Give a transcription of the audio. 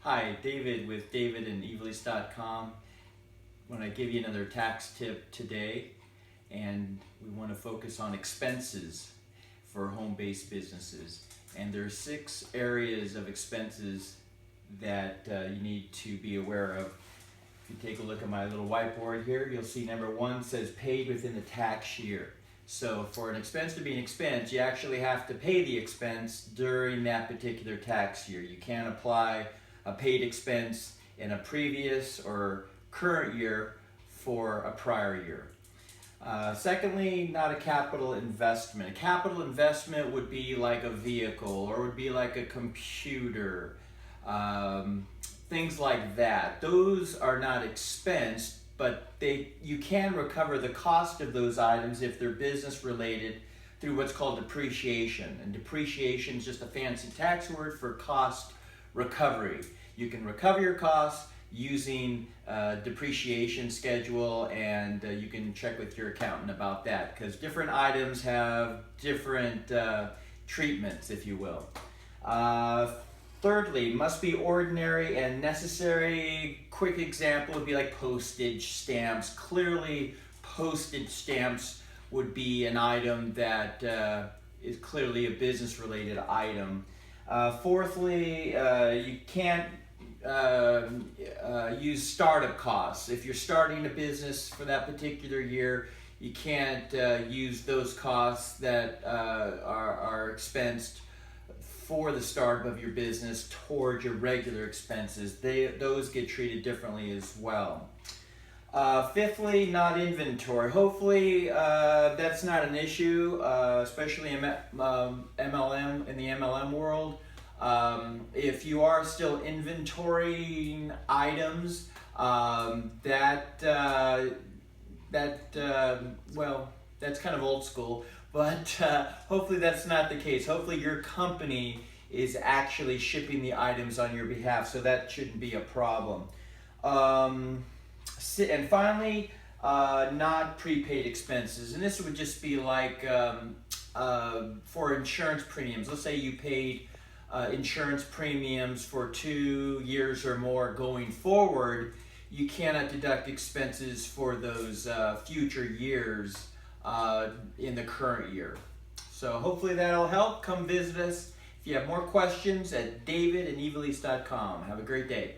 Hi, David with davidandevelease.com. I want to give you another tax tip today, and we want to focus on expenses for home-based businesses. And there are 6 areas of expenses that you need to be aware of. If you take a look at my little whiteboard here, you'll see number 1 says paid within the tax year. So for an expense to be an expense, you actually have to pay the expense during that particular tax year. You can't apply a paid expense in a previous or current year for a prior year. Secondly, not a capital investment. A capital investment would be like a vehicle or would be like a computer, things like that. Those are not expensed, but you can recover the cost of those items if they're business related through what's called depreciation. And depreciation is just a fancy tax word for cost recovery. You can recover your costs using depreciation schedule, and you can check with your accountant about that, because different items have different treatments, if you will. Thirdly, must be ordinary and necessary. Quick example would be like postage stamps. Clearly, postage stamps would be an item that is clearly a business-related item. Fourthly, you can't use startup costs. If you're starting a business for that particular year, you can't use those costs that are expensed for the startup of your business towards your regular expenses. Those get treated differently as well. Fifthly, not inventory. Hopefully that's not an issue, especially in MLM, in the MLM world. If you are still inventorying items, well, that's kind of old school, but hopefully that's not the case. Hopefully your company is actually shipping the items on your behalf, so that shouldn't be a problem. And finally, not prepaid expenses, and this would just be like for insurance premiums. Let's say you paid insurance premiums for 2 years or more going forward. You cannot deduct expenses for those future years in the current year. So hopefully that'll help. Come visit us if you have more questions at davidandevelease.com. Have a great day.